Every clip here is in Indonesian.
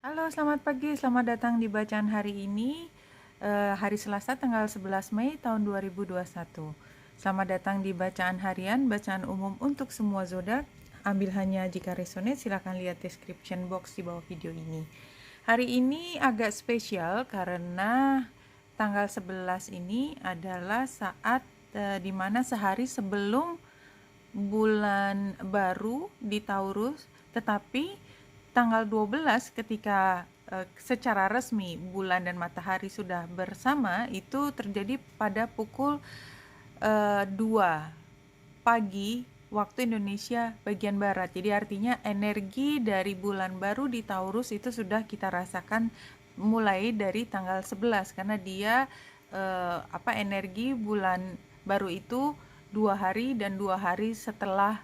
Halo, selamat pagi. Selamat datang di bacaan hari ini, hari Selasa tanggal 11 Mei tahun 2021. Selamat datang di bacaan harian, bacaan umum untuk semua zodiak. Ambil hanya jika resonate, silakan lihat description box di bawah video ini. Hari ini agak spesial karena tanggal 11 ini adalah saat dimana sehari sebelum bulan baru di Taurus, tetapi tanggal 12 ketika secara resmi bulan dan matahari sudah bersama itu terjadi pada pukul 2 pagi waktu Indonesia bagian barat. Jadi artinya energi dari bulan baru di Taurus itu sudah kita rasakan mulai dari tanggal 11 karena dia energi bulan baru itu 2 hari dan 2 hari setelah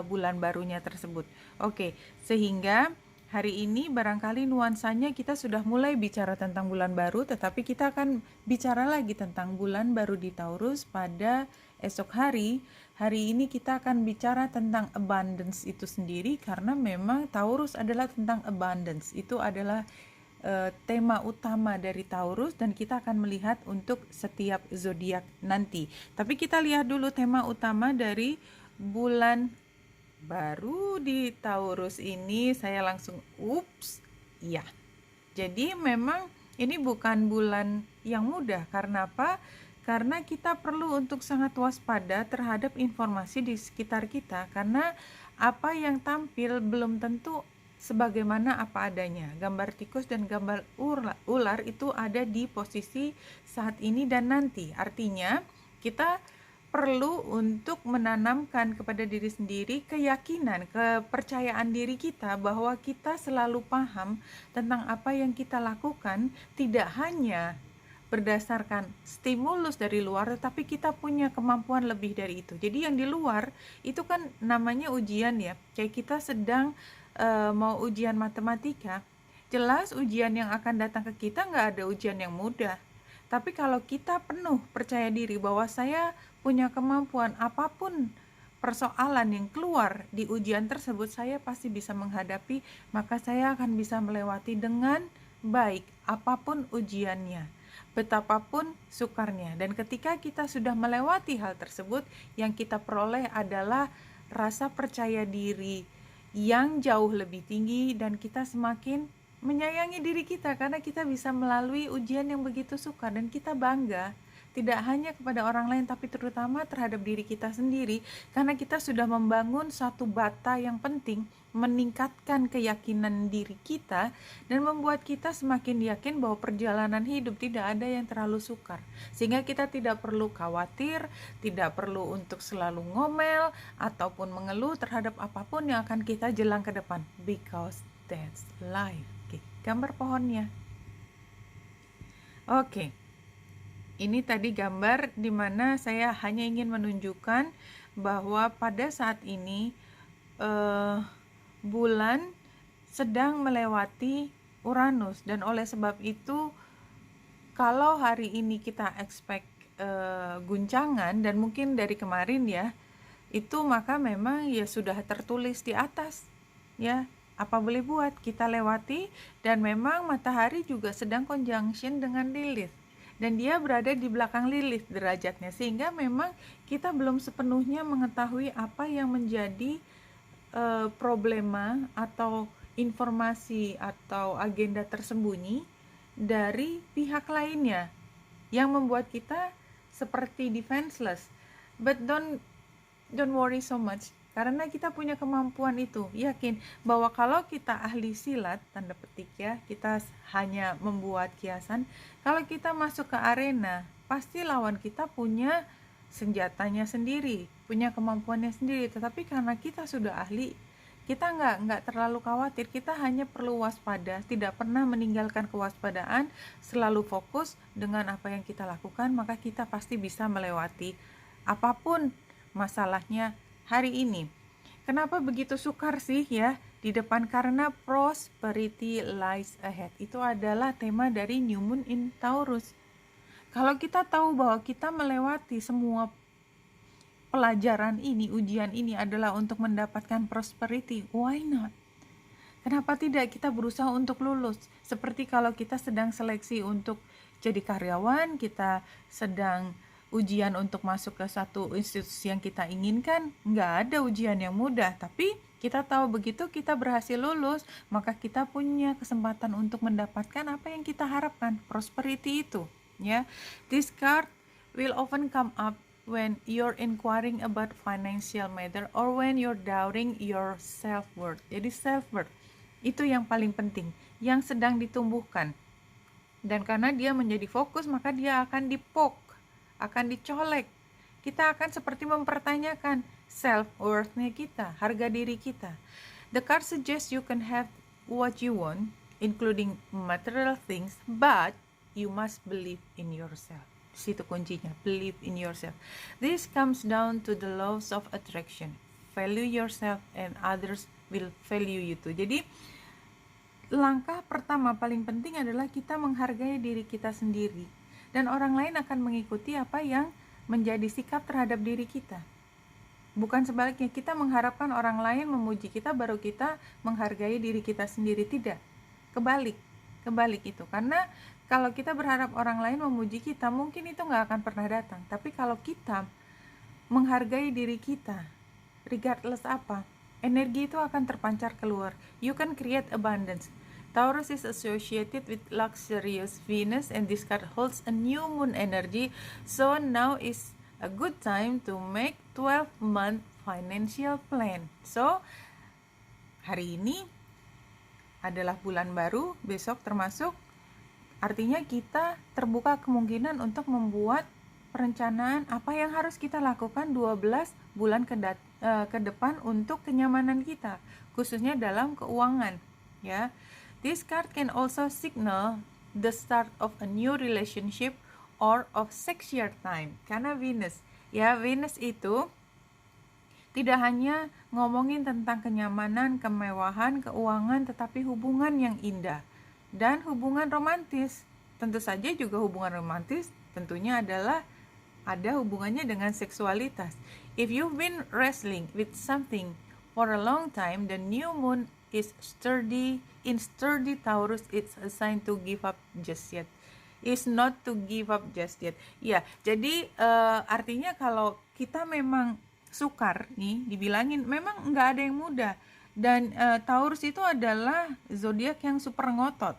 bulan barunya tersebut. Oke, sehingga hari ini barangkali nuansanya kita sudah mulai bicara tentang bulan baru, tetapi kita akan bicara lagi tentang bulan baru di Taurus pada esok hari. Hari ini kita akan bicara tentang abundance itu sendiri karena memang Taurus adalah tentang abundance. Itu adalah tema utama dari Taurus dan kita akan melihat untuk setiap zodiak nanti. Tapi kita lihat dulu tema utama dari bulan baru di Taurus ini. Saya langsung ya. Jadi memang ini bukan bulan yang mudah. Karena apa? Karena kita perlu untuk sangat waspada terhadap informasi di sekitar kita, karena apa yang tampil belum tentu sebagaimana apa adanya. Gambar tikus dan gambar ular itu ada di posisi saat ini dan nanti. Artinya kita perlu untuk menanamkan kepada diri sendiri keyakinan, kepercayaan diri kita bahwa kita selalu paham tentang apa yang kita lakukan, tidak hanya berdasarkan stimulus dari luar, tetapi kita punya kemampuan lebih dari itu. Jadi yang di luar itu kan namanya ujian ya, kayak kita sedang mau ujian matematika, jelas ujian yang akan datang ke kita nggak ada ujian yang mudah. Tapi kalau kita penuh percaya diri bahwa saya punya kemampuan, apapun persoalan yang keluar di ujian tersebut saya pasti bisa menghadapi, maka saya akan bisa melewati dengan baik apapun ujiannya, betapapun sukarnya. Dan ketika kita sudah melewati hal tersebut, yang kita peroleh adalah rasa percaya diri yang jauh lebih tinggi dan kita semakin menyayangi diri kita karena kita bisa melalui ujian yang begitu sukar, dan kita bangga tidak hanya kepada orang lain tapi terutama terhadap diri kita sendiri karena kita sudah membangun satu bata yang penting, meningkatkan keyakinan diri kita dan membuat kita semakin yakin bahwa perjalanan hidup tidak ada yang terlalu sukar, sehingga kita tidak perlu khawatir, tidak perlu untuk selalu ngomel ataupun mengeluh terhadap apapun yang akan kita jelang ke depan, because that's life. Oke, gambar pohonnya. Oke, ini tadi gambar di mana saya hanya ingin menunjukkan bahwa pada saat ini bulan sedang melewati Uranus, dan oleh sebab itu kalau hari ini kita expect guncangan, dan mungkin dari kemarin ya, itu maka memang ya sudah tertulis di atas ya, apa boleh buat, kita lewati. Dan memang matahari juga sedang conjunction dengan Lilith, dan dia berada di belakang Lilith derajatnya, sehingga memang kita belum sepenuhnya mengetahui apa yang menjadi problema atau informasi atau agenda tersembunyi dari pihak lainnya yang membuat kita seperti defenseless. But don't worry so much, karena kita punya kemampuan itu. Yakin bahwa kalau kita ahli silat, tanda petik ya, kita hanya membuat kiasan, kalau kita masuk ke arena pasti lawan kita punya senjatanya sendiri, punya kemampuannya sendiri. Tetapi karena kita sudah ahli, kita nggak terlalu khawatir, kita hanya perlu waspada, tidak pernah meninggalkan kewaspadaan, selalu fokus dengan apa yang kita lakukan, maka kita pasti bisa melewati apapun masalahnya hari ini. Kenapa begitu sukar sih ya di depan? Karena prosperity lies ahead. Itu adalah tema dari New Moon in Taurus. Kalau kita tahu bahwa kita melewati semua pelajaran ini, ujian ini adalah untuk mendapatkan prosperity, why not? Kenapa tidak kita berusaha untuk lulus? Seperti kalau kita sedang seleksi untuk jadi karyawan, kita sedang ujian untuk masuk ke satu institusi yang kita inginkan, nggak ada ujian yang mudah, tapi kita tahu begitu kita berhasil lulus, maka kita punya kesempatan untuk mendapatkan apa yang kita harapkan, prosperity itu, ya. This card will often come up when you're inquiring about financial matter or when you're doubting your self-worth. Jadi self-worth itu yang paling penting, yang sedang ditumbuhkan. Dan karena dia menjadi fokus, maka dia akan dipok, akan dicolek. Kita akan seperti mempertanyakan self-worth-nya kita, harga diri kita. The card suggests you can have what you want, including material things, but you must believe in yourself. Situ kuncinya, believe in yourself. This comes down to the laws of attraction. Value yourself and others will value you too. Jadi langkah pertama paling penting adalah kita menghargai diri kita sendiri, dan orang lain akan mengikuti apa yang menjadi sikap terhadap diri kita. Bukan sebaliknya, kita mengharapkan orang lain memuji kita baru kita menghargai diri kita sendiri. Tidak, kebalik itu. Karena kalau kita berharap orang lain memuji kita, mungkin itu nggak akan pernah datang. Tapi kalau kita menghargai diri kita, regardless apa, energi itu akan terpancar keluar. You can create abundance. Taurus is associated with luxurious Venus, and this card holds a new moon energy. So now is a good time to make 12-month financial plan. So hari ini adalah bulan baru, besok termasuk, artinya kita terbuka kemungkinan untuk membuat perencanaan apa yang harus kita lakukan 12 bulan ke depan untuk kenyamanan kita, khususnya dalam keuangan, ya. This card can also signal the start of a new relationship or of sexual time, karena Venus, ya, Venus itu tidak hanya ngomongin tentang kenyamanan, kemewahan, keuangan, tetapi hubungan yang indah dan hubungan romantis. Tentu saja juga hubungan romantis tentunya adalah ada hubungannya dengan seksualitas. If you've been wrestling with something for a long time, the new moon is sturdy. In sturdy Taurus, it's a sign to give up just yet. Is not to give up just yet. Ya, jadi artinya kalau kita memang sukar nih, dibilangin memang nggak ada yang mudah. Dan Taurus itu adalah zodiak yang super ngotot.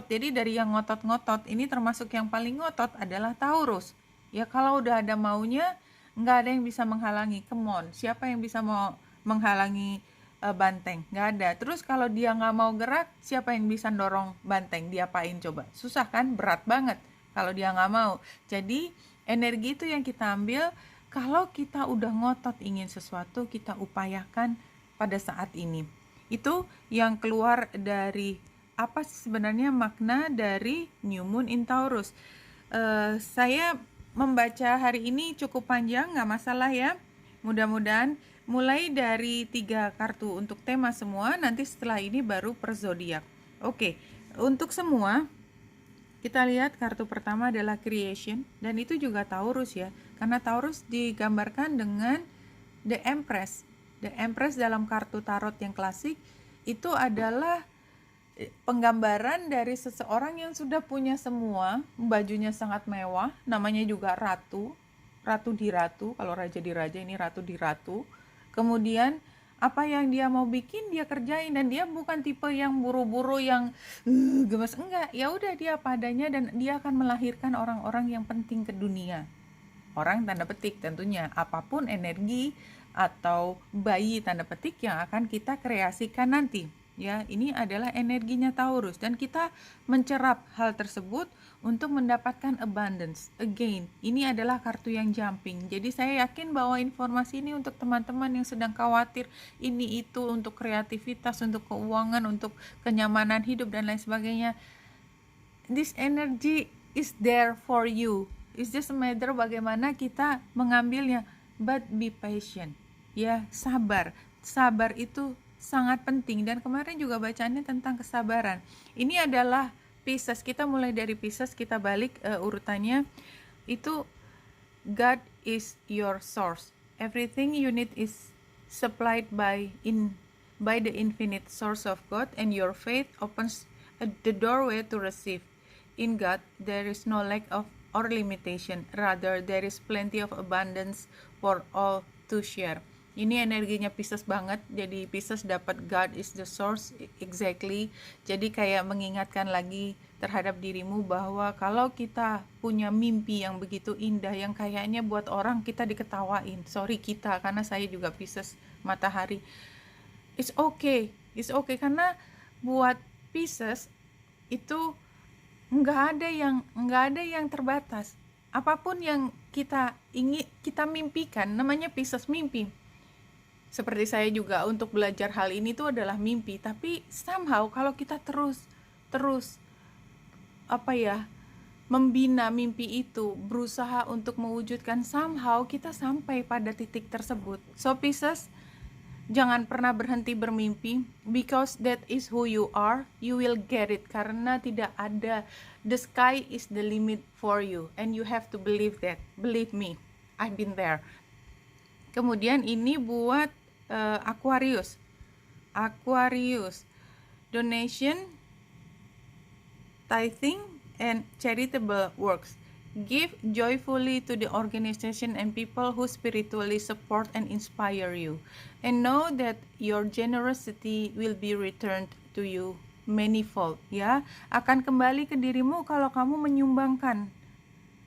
Jadi dari yang ngotot-ngotot, ini termasuk yang paling ngotot adalah Taurus. Ya, kalau udah ada maunya, nggak ada yang bisa menghalangi. Come on, siapa yang bisa mau menghalangi banteng? Nggak ada. Terus kalau dia nggak mau gerak, siapa yang bisa dorong banteng? Diapain coba? Susah kan? Berat banget kalau dia nggak mau. Jadi energi itu yang kita ambil. Kalau kita udah ngotot ingin sesuatu, kita upayakan pada saat ini. Itu yang keluar dari apa sebenarnya makna dari New Moon in Taurus. Saya membaca hari ini cukup panjang, nggak masalah ya. Mudah-mudahan mulai dari 3 kartu untuk tema semua, nanti setelah ini baru per zodiak. Oke, untuk semua kita lihat kartu pertama adalah Creation, dan itu juga Taurus ya, karena Taurus digambarkan dengan The Empress. The Empress dalam kartu tarot yang klasik itu adalah penggambaran dari seseorang yang sudah punya semua, bajunya sangat mewah, namanya juga ratu di ratu, kalau raja di raja, ini ratu di ratu. Kemudian apa yang dia mau bikin dia kerjain, dan dia bukan tipe yang buru-buru yang gemes, enggak, ya udah dia padanya, dan dia akan melahirkan orang-orang yang penting ke dunia. Orang tanda petik tentunya, apapun energi atau bayi tanda petik yang akan kita kreasikan nanti. Ya, ini adalah energinya Taurus, dan kita mencerap hal tersebut untuk mendapatkan abundance. Again, ini adalah kartu yang jumping. Jadi saya yakin bahwa informasi ini untuk teman-teman yang sedang khawatir ini itu untuk kreativitas, untuk keuangan, untuk kenyamanan hidup dan lain sebagainya. This energy is there for you. It's just a matter bagaimana kita mengambilnya. But be patient. Ya, sabar. Sabar itu sangat penting, dan kemarin juga bacaannya tentang kesabaran. Ini adalah Pisces, kita mulai dari Pisces, kita balik urutannya. Itu God is your source. Everything you need is supplied by by the infinite source of God, and your faith opens the doorway to receive. In God, there is no lack of or limitation. Rather, there is plenty of abundance for all to share. Ini energinya Pisces banget. Jadi Pisces dapat God is the source exactly. Jadi kayak mengingatkan lagi terhadap dirimu bahwa kalau kita punya mimpi yang begitu indah, yang kayaknya buat orang kita diketawain. Sorry kita, karena saya juga Pisces matahari. It's okay karena buat Pisces itu nggak ada yang terbatas. Apapun yang kita ingin, kita mimpikan, namanya Pisces mimpi. Seperti saya juga untuk belajar hal ini tuh adalah mimpi, tapi somehow kalau kita terus membina mimpi itu, berusaha untuk mewujudkan, somehow kita sampai pada titik tersebut. So Pisces, jangan pernah berhenti bermimpi, because that is who you are. You will get it, karena tidak ada, the sky is the limit for you, and you have to believe that. Believe me, I've been there. Kemudian ini buat Aquarius, donation, tithing, and charitable works. Give joyfully to the organization and people who spiritually support and inspire you, and know that your generosity will be returned to you manifold. Ya, akan kembali ke dirimu kalau kamu menyumbangkan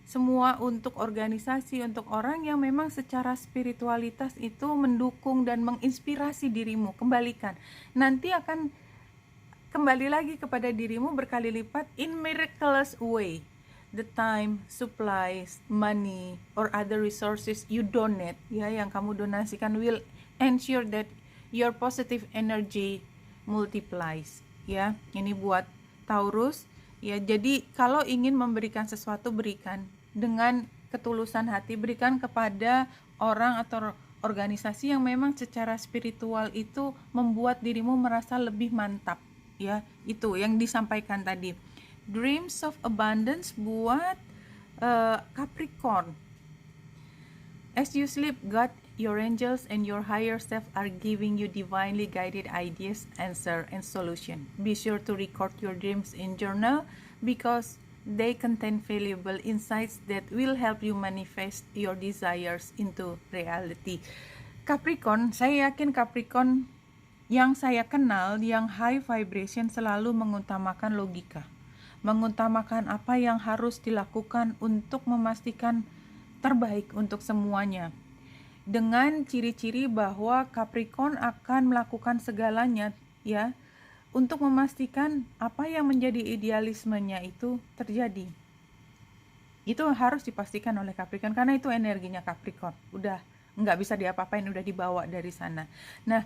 semua untuk organisasi, untuk orang yang memang secara spiritualitas itu mendukung dan menginspirasi dirimu. Kembalikan, nanti akan kembali lagi kepada dirimu berkali lipat in miraculous way. The time, supplies, money, or other resources you donate, ya, yang kamu donasikan will ensure that your positive energy multiplies. Ya, ini buat Taurus. Ya, jadi kalau ingin memberikan sesuatu, berikan dengan ketulusan hati, berikan kepada orang atau organisasi yang memang secara spiritual itu membuat dirimu merasa lebih mantap. Ya, itu yang disampaikan tadi. Dreams of abundance buat Capricorn. As you sleep, God, your angels, and your higher self are giving you divinely guided ideas, answer, and solution. Be sure to record your dreams in journal, because they contain valuable insights that will help you manifest your desires into reality. Capricorn, saya yakin Capricorn yang saya kenal, yang high vibration, selalu mengutamakan logika, mengutamakan apa yang harus dilakukan untuk memastikan terbaik untuk semuanya, dengan ciri-ciri bahwa Capricorn akan melakukan segalanya, ya, untuk memastikan apa yang menjadi idealismenya itu terjadi. Itu harus dipastikan oleh Capricorn, karena itu energinya Capricorn. Udah nggak bisa diapa-apain, udah dibawa dari sana. Nah,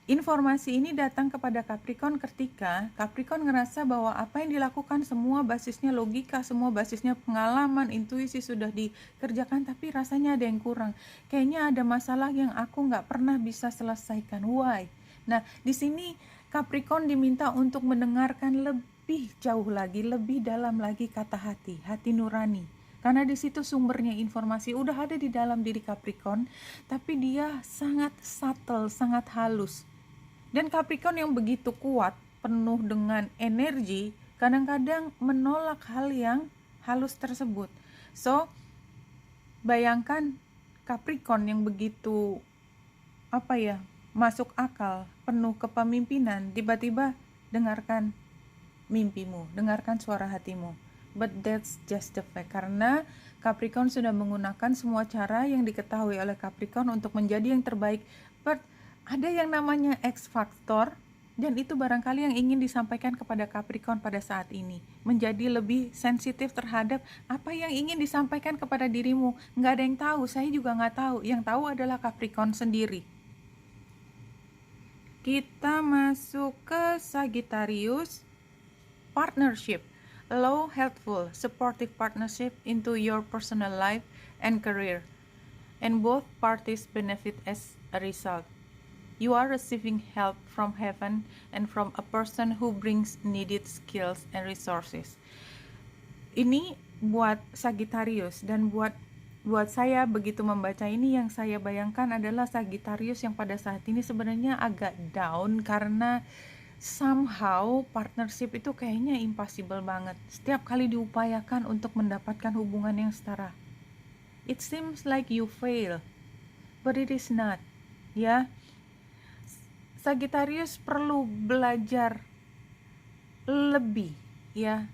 informasi ini datang kepada Capricorn ketika Capricorn ngerasa bahwa apa yang dilakukan semua basisnya logika, semua basisnya pengalaman, intuisi sudah dikerjakan, tapi rasanya ada yang kurang. Kayaknya ada masalah yang aku nggak pernah bisa selesaikan. Why? Nah, di sini Capricorn diminta untuk mendengarkan lebih jauh lagi, lebih dalam lagi kata hati nurani. Karena di situ sumbernya informasi udah ada di dalam diri Capricorn, tapi dia sangat subtle, sangat halus. Dan Capricorn yang begitu kuat, penuh dengan energi, kadang-kadang menolak hal yang halus tersebut. So, bayangkan Capricorn yang begitu masuk akal, penuh kepemimpinan, tiba-tiba dengarkan mimpimu, dengarkan suara hatimu. But that's just the fact, karena Capricorn sudah menggunakan semua cara yang diketahui oleh Capricorn untuk menjadi yang terbaik. But ada yang namanya X factor, dan itu barangkali yang ingin disampaikan kepada Capricorn pada saat ini, menjadi lebih sensitif terhadap apa yang ingin disampaikan kepada dirimu. Nggak ada yang tahu, saya juga nggak tahu, yang tahu adalah Capricorn sendiri. Kita masuk ke Sagittarius, partnership. Allow helpful, supportive partnership into your personal life and career, and both parties benefit as a result. You are receiving help from heaven and from a person who brings needed skills and resources. Ini buat Sagittarius, dan buat buat saya begitu membaca ini, yang saya bayangkan adalah Sagittarius yang pada saat ini sebenarnya agak down karena somehow partnership itu kayaknya impossible banget. Setiap kali diupayakan untuk mendapatkan hubungan yang setara, it seems like you fail, but it is not. Ya, Sagittarius perlu belajar lebih, ya.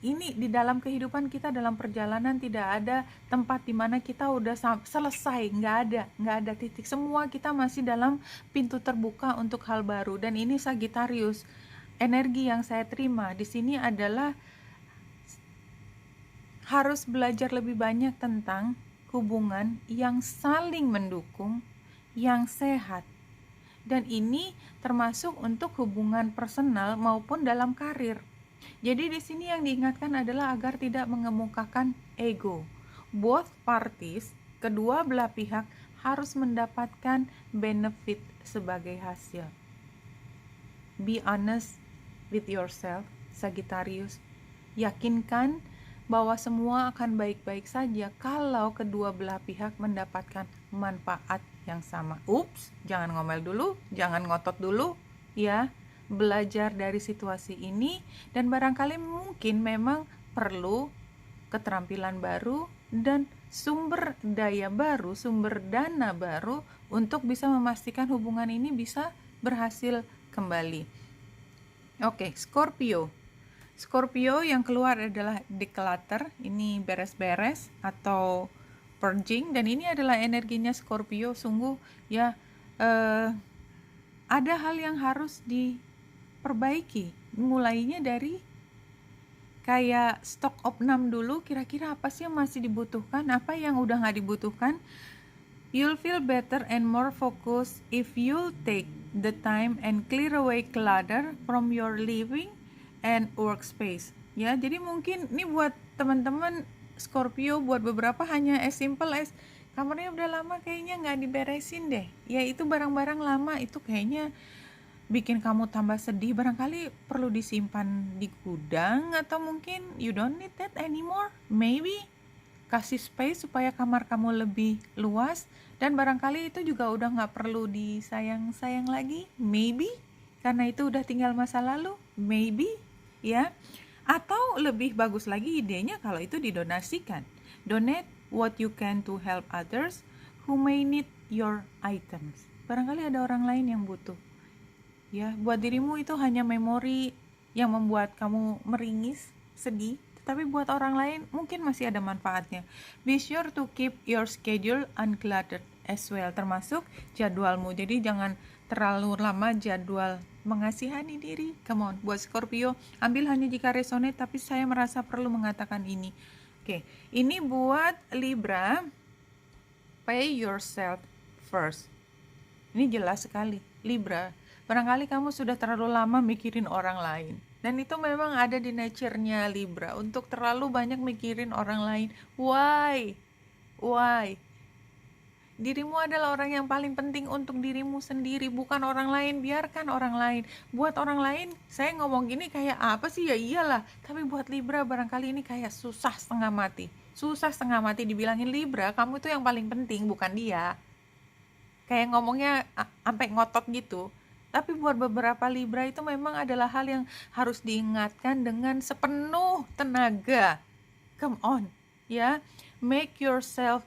Ini di dalam kehidupan kita, dalam perjalanan tidak ada tempat di mana kita udah selesai, nggak ada titik. Semua kita masih dalam pintu terbuka untuk hal baru. Dan ini Sagittarius, energi yang saya terima di sini adalah harus belajar lebih banyak tentang hubungan yang saling mendukung, yang sehat. Dan ini termasuk untuk hubungan personal maupun dalam karir. Jadi di sini yang diingatkan adalah agar tidak mengemukakan ego. Both parties, kedua belah pihak harus mendapatkan benefit sebagai hasil. Be honest with yourself, Sagittarius. Yakinkan bahwa semua akan baik-baik saja kalau kedua belah pihak mendapatkan manfaat yang sama. Ups, jangan ngomel dulu, jangan ngotot dulu, ya. Belajar dari situasi ini, dan barangkali mungkin memang perlu keterampilan baru dan sumber daya baru, sumber dana baru untuk bisa memastikan hubungan ini bisa berhasil kembali. Oke, Scorpio. Scorpio yang keluar adalah declutter, ini beres-beres atau purging, dan ini adalah energinya Scorpio. Sungguh ya, ada hal yang harus diperbaiki, mulainya dari kayak stock opnam dulu, kira-kira apa sih yang masih dibutuhkan, apa yang udah gak dibutuhkan. You'll feel better and more focused if you'll take the time and clear away clutter from your living and workspace. Ya, jadi mungkin ini buat teman-teman Scorpio, buat beberapa hanya as simple as kamarnya udah lama kayaknya nggak diberesin deh. Ya, itu barang-barang lama itu kayaknya bikin kamu tambah sedih. Barangkali perlu disimpan di gudang, atau mungkin you don't need that anymore. Maybe kasih space supaya kamar kamu lebih luas, dan barangkali itu juga udah nggak perlu disayang-sayang lagi. Maybe karena itu udah tinggal masa lalu. Maybe, ya. Atau lebih bagus lagi idenya kalau itu didonasikan. Donate what you can to help others who may need your items. Barangkali ada orang lain yang butuh. Ya, buat dirimu itu hanya memori yang membuat kamu meringis, sedih, tapi buat orang lain mungkin masih ada manfaatnya. Be sure to keep your schedule uncluttered as well, termasuk jadwalmu. Jadi jangan terlalu lama jadwal mengasihani diri. Come on, buat Scorpio, ambil hanya jika resonate, tapi saya merasa perlu mengatakan ini. Oke, ini buat Libra. Pay yourself first. Ini jelas sekali, Libra. Barangkali kamu sudah terlalu lama mikirin orang lain. Dan itu memang ada di nature-nya Libra, untuk terlalu banyak mikirin orang lain. Why? Dirimu adalah orang yang paling penting untuk dirimu sendiri, bukan orang lain. Biarkan orang lain. Buat orang lain, saya ngomong gini kayak apa sih, ya iyalah. Tapi buat Libra barangkali ini kayak susah setengah mati dibilangin, Libra kamu itu yang paling penting, bukan dia. Kayak ngomongnya sampai ngotot gitu. Tapi buat beberapa Libra itu memang adalah hal yang harus diingatkan dengan sepenuh tenaga. Come on, ya. Make yourself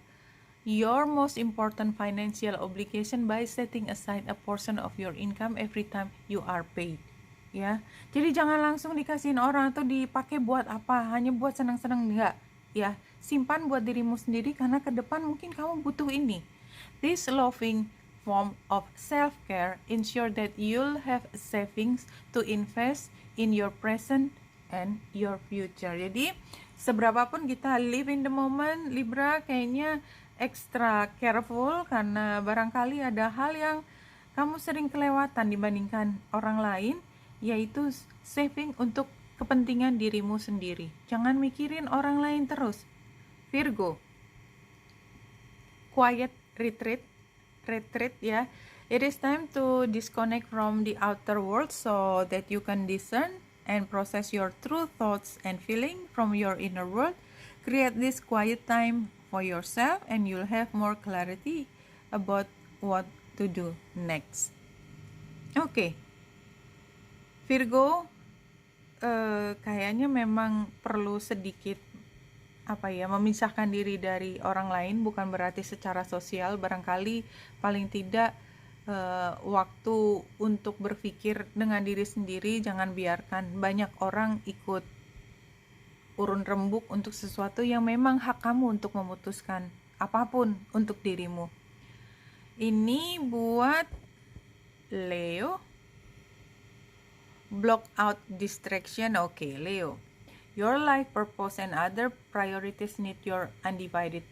your most important financial obligation by setting aside a portion of your income every time you are paid. Ya. Jadi jangan langsung dikasihin orang atau dipakai buat apa, hanya buat senang-senang, enggak. Ya, simpan buat dirimu sendiri karena ke depan mungkin kamu butuh ini. This loving form of self-care ensure that you'll have savings to invest in your present and your future. Jadi seberapapun kita live in the moment, Libra kayaknya extra careful karena barangkali ada hal yang kamu sering kelewatan dibandingkan orang lain, yaitu saving untuk kepentingan dirimu sendiri. Jangan mikirin orang lain terus. Virgo, quiet retreat ya. It is time to disconnect from the outer world so that you can discern and process your true thoughts and feeling from your inner world. Create this quiet time for yourself and you'll have more clarity about what to do next. Oke, Virgo, kayaknya memang perlu sedikit memisahkan diri dari orang lain, bukan berarti secara sosial, barangkali paling tidak waktu untuk berpikir dengan diri sendiri, jangan biarkan banyak orang ikut urun rembuk untuk sesuatu yang memang hak kamu untuk memutuskan apapun untuk dirimu. Ini buat Leo. Block out distraction. Okay, Leo. Your life purpose and other priorities need your undivided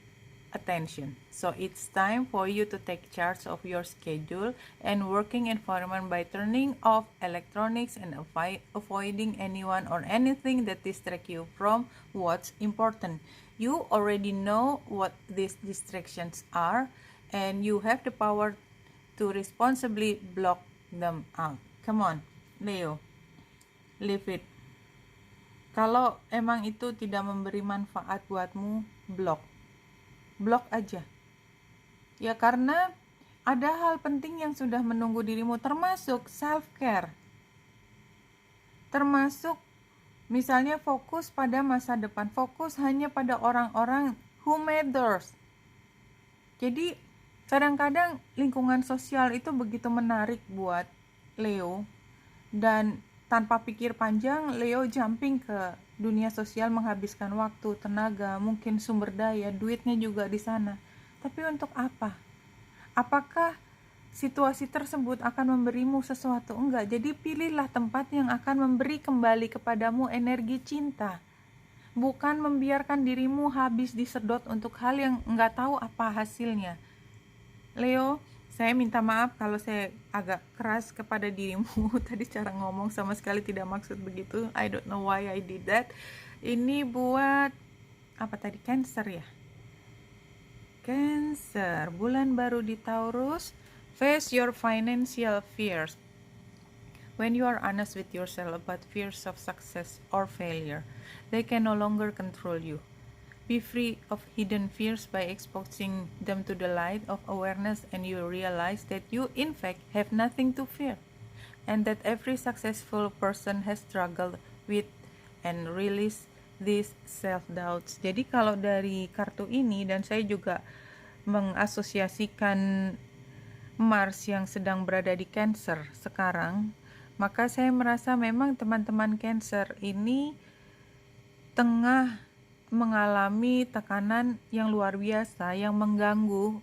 attention. So it's time for you to take charge of your schedule and working environment by turning off electronics and avoiding anyone or anything that distract you from what's important. You already know what these distractions are and you have the power to responsibly block them out. Come on, Leo. Leave it. Kalau emang itu tidak memberi manfaat buatmu, blok aja ya, karena ada hal penting yang sudah menunggu dirimu, termasuk self care, termasuk misalnya fokus pada masa depan, fokus hanya pada orang-orang who matters. Jadi kadang-kadang lingkungan sosial itu begitu menarik buat Leo, dan tanpa pikir panjang Leo jumping ke dunia sosial, menghabiskan waktu, tenaga, mungkin sumber daya, duitnya juga di sana. Tapi untuk apa? Apakah situasi tersebut akan memberimu sesuatu? Enggak. Jadi pilihlah tempat yang akan memberi kembali kepadamu energi cinta. Bukan membiarkan dirimu habis disedot untuk hal yang enggak tahu apa hasilnya. Leo, saya minta maaf kalau saya agak keras kepada dirimu. Tadi cara ngomong sama sekali tidak maksud begitu. I don't know why I did that. Ini buat apa tadi? Cancer ya? Cancer, bulan baru di Taurus. Face your financial fears. When you are honest with yourself about fears of success or failure, they can no longer control you. Be free of hidden fears by exposing them to the light of awareness, and you realize that you in fact have nothing to fear, and that every successful person has struggled with and release these self-doubts. Jadi kalau dari kartu ini, dan saya juga mengasosiasikan Mars yang sedang berada di Cancer sekarang, maka saya merasa memang teman-teman Cancer ini tengah mengalami tekanan yang luar biasa yang mengganggu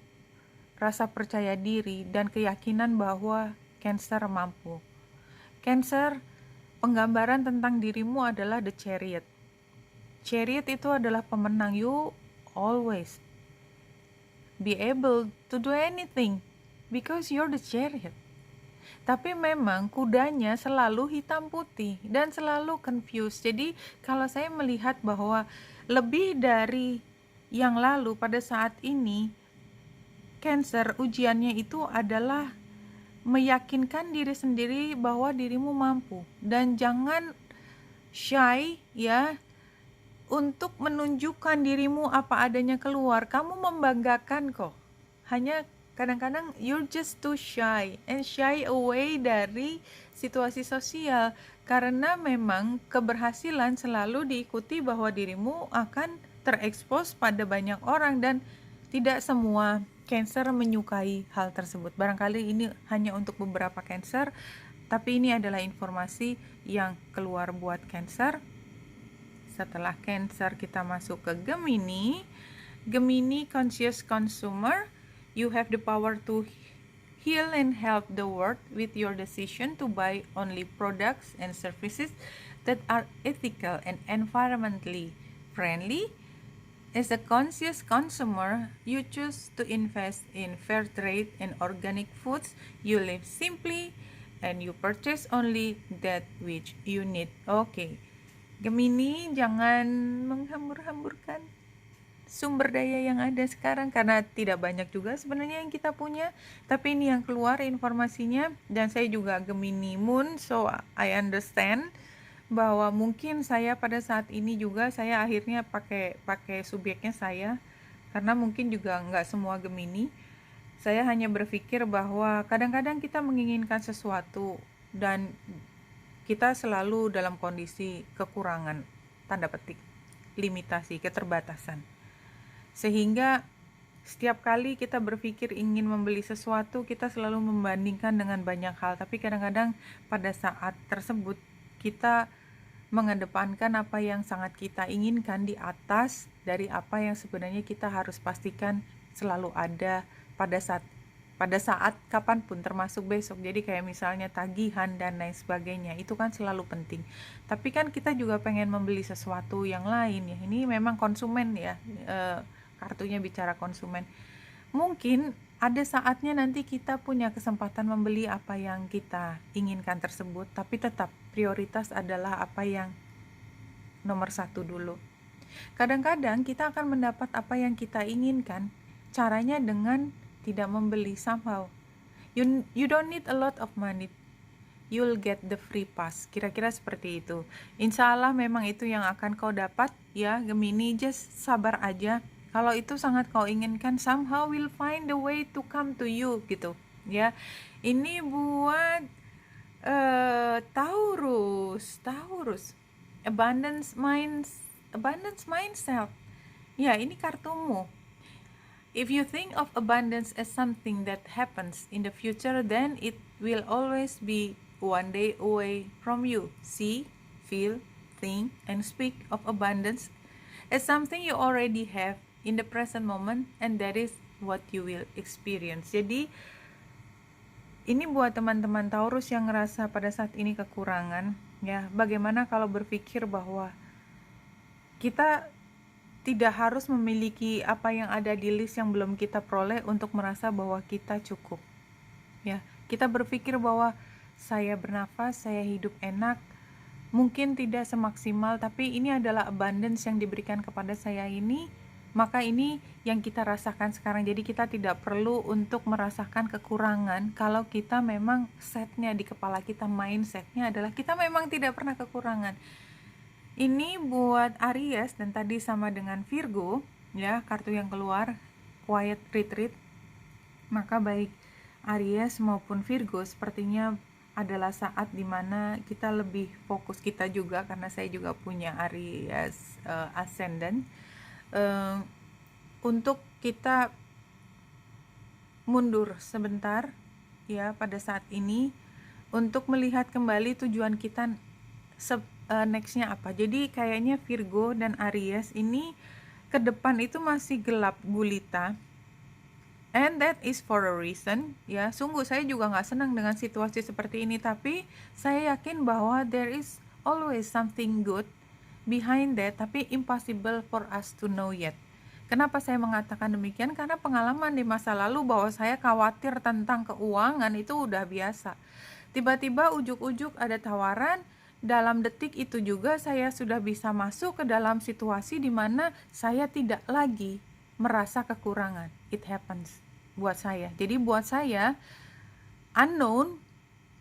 rasa percaya diri dan keyakinan bahwa Cancer mampu. Cancer, penggambaran tentang dirimu adalah the Chariot. Chariot itu adalah pemenang. You always be able to do anything because you're the Chariot. Tapi memang kudanya selalu hitam putih dan selalu confused. Jadi kalau saya melihat bahwa lebih dari yang lalu, pada saat ini Cancer ujiannya itu adalah meyakinkan diri sendiri bahwa dirimu mampu, dan jangan shy ya untuk menunjukkan dirimu apa adanya keluar. Kamu membanggakan kok, hanya kadang-kadang you're just too shy and shy away dari situasi sosial, karena memang keberhasilan selalu diikuti bahwa dirimu akan terekspos pada banyak orang, dan tidak semua Cancer menyukai hal tersebut. Barangkali ini hanya untuk beberapa Cancer, tapi ini adalah informasi yang keluar buat Cancer. Setelah Cancer kita masuk ke Gemini. Gemini, conscious consumer. You have the power to heal and help the world with your decision to buy only products and services that are ethical and environmentally friendly. As a conscious consumer, you choose to invest in fair trade and organic foods. You live simply and you purchase only that which you need. Okay, Gemini, jangan menghambur-hamburkan sumber daya yang ada sekarang, karena tidak banyak juga sebenarnya yang kita punya, tapi ini yang keluar informasinya. Dan saya juga Gemini Moon, so I understand bahwa mungkin saya pada saat ini juga saya akhirnya pakai subjeknya saya karena mungkin juga nggak semua Gemini. Saya hanya berpikir bahwa kadang-kadang kita menginginkan sesuatu dan kita selalu dalam kondisi kekurangan, tanda petik, limitasi, keterbatasan. Sehingga setiap kali kita berpikir ingin membeli sesuatu, kita selalu membandingkan dengan banyak hal. Tapi kadang-kadang pada saat tersebut kita mengedepankan apa yang sangat kita inginkan di atas dari apa yang sebenarnya kita harus pastikan selalu ada pada saat kapanpun, termasuk besok. Jadi kayak misalnya tagihan dan lain sebagainya, itu kan selalu penting. Tapi kan kita juga pengen membeli sesuatu yang lain ya. Ini memang konsumen ya, kartunya bicara konsumen. Mungkin ada saatnya nanti kita punya kesempatan membeli apa yang kita inginkan tersebut, tapi tetap prioritas adalah apa yang nomor satu dulu. Kadang-kadang kita akan mendapat apa yang kita inginkan, caranya dengan tidak membeli somehow. You don't need a lot of money, you'll get the free pass. Kira-kira seperti itu. Insya Allah memang itu yang akan kau dapat ya Gemini, just sabar aja. Kalau itu sangat kau inginkan, somehow will find the way to come to you gitu ya. Ini buat Taurus, abundance mindset. Ya, ini kartumu. If you think of abundance as something that happens in the future, then it will always be one day away from you. See, feel, think, and speak of abundance as something you already have in the present moment, and that is what you will experience. Jadi ini buat teman-teman Taurus yang ngerasa pada saat ini kekurangan ya, bagaimana kalau berpikir bahwa kita tidak harus memiliki apa yang ada di list yang belum kita peroleh untuk merasa bahwa kita cukup ya. Kita berpikir bahwa saya bernafas, saya hidup enak, mungkin tidak semaksimal, tapi ini adalah abundance yang diberikan kepada saya ini, maka ini yang kita rasakan sekarang. Jadi kita tidak perlu untuk merasakan kekurangan kalau kita memang setnya di kepala kita, mindsetnya adalah kita memang tidak pernah kekurangan. Ini buat Aries dan tadi sama dengan Virgo ya, kartu yang keluar quiet retreat. Maka baik Aries maupun Virgo sepertinya adalah saat dimana kita lebih fokus, kita juga karena saya juga punya Aries ascendant, untuk kita mundur sebentar ya pada saat ini untuk melihat kembali tujuan kita nextnya apa. Jadi kayaknya Virgo dan Aries ini ke depan itu masih gelap gulita, and that is for a reason ya. Sungguh saya juga gak senang dengan situasi seperti ini, tapi saya yakin bahwa there is always something good behind that, tapi impossible for us to know yet. Kenapa saya mengatakan demikian? Karena pengalaman di masa lalu bahwa saya khawatir tentang keuangan itu udah biasa. Tiba-tiba ujuk-ujuk ada tawaran, dalam detik itu juga saya sudah bisa masuk ke dalam situasi di mana saya tidak lagi merasa kekurangan. It happens buat saya. Jadi buat saya unknown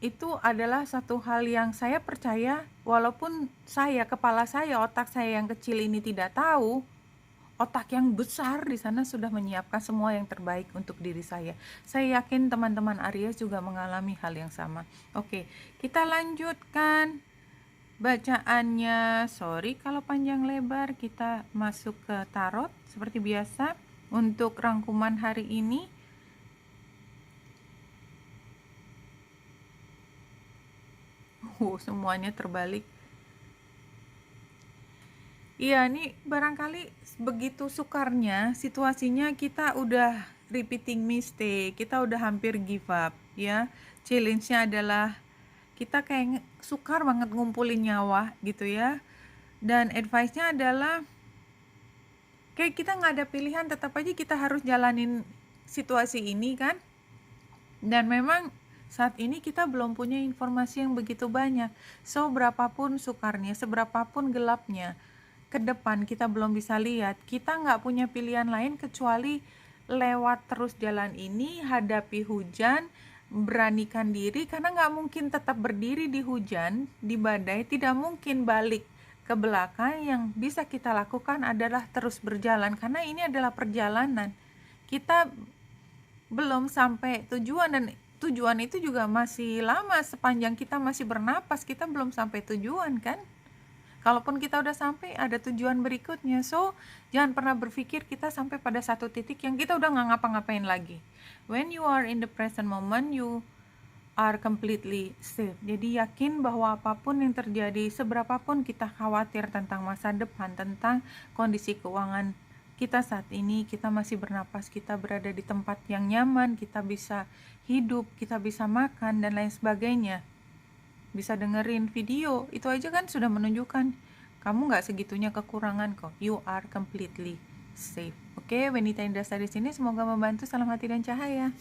itu adalah satu hal yang saya percaya, walaupun kepala saya, otak saya yang kecil ini tidak tahu, otak yang besar di sana sudah menyiapkan semua yang terbaik untuk diri saya. Saya yakin teman-teman Aries juga mengalami hal yang sama. Oke, kita lanjutkan bacaannya. Sorry kalau panjang lebar, kita masuk ke tarot seperti biasa untuk rangkuman hari ini. Semuanya terbalik. Iya, ini barangkali begitu sukarnya situasinya, kita udah repeating mistake, kita udah hampir give up ya. Challenge-nya adalah kita kayak sukar banget ngumpulin nyawa gitu ya. Dan advice-nya adalah kayak kita nggak ada pilihan, tetap aja kita harus jalanin situasi ini kan. Dan memang saat ini kita belum punya informasi yang begitu banyak. So berapapun sukarnya, seberapapun gelapnya, ke depan kita belum bisa lihat. Kita nggak punya pilihan lain kecuali lewat terus jalan ini, hadapi hujan, beranikan diri, karena nggak mungkin tetap berdiri di hujan, di badai, tidak mungkin balik ke belakang, yang bisa kita lakukan adalah terus berjalan, karena ini adalah perjalanan. Kita belum sampai tujuan, dan tujuan itu juga masih lama. Sepanjang kita masih bernapas, kita belum sampai tujuan kan. Kalaupun kita udah sampai, ada tujuan berikutnya. So, jangan pernah berpikir kita sampai pada satu titik yang kita udah nggak ngapa-ngapain lagi. When you are in the present moment, you are completely safe. Jadi yakin bahwa apapun yang terjadi, seberapapun kita khawatir tentang masa depan, tentang kondisi keuangan kita saat ini, kita masih bernapas, kita berada di tempat yang nyaman, kita bisa hidup, kita bisa makan, dan lain sebagainya. Bisa dengerin video, itu aja kan sudah menunjukkan kamu nggak segitunya kekurangan kok. You are completely safe. Oke, Benita Indra di sini, semoga membantu. Salam hati dan cahaya.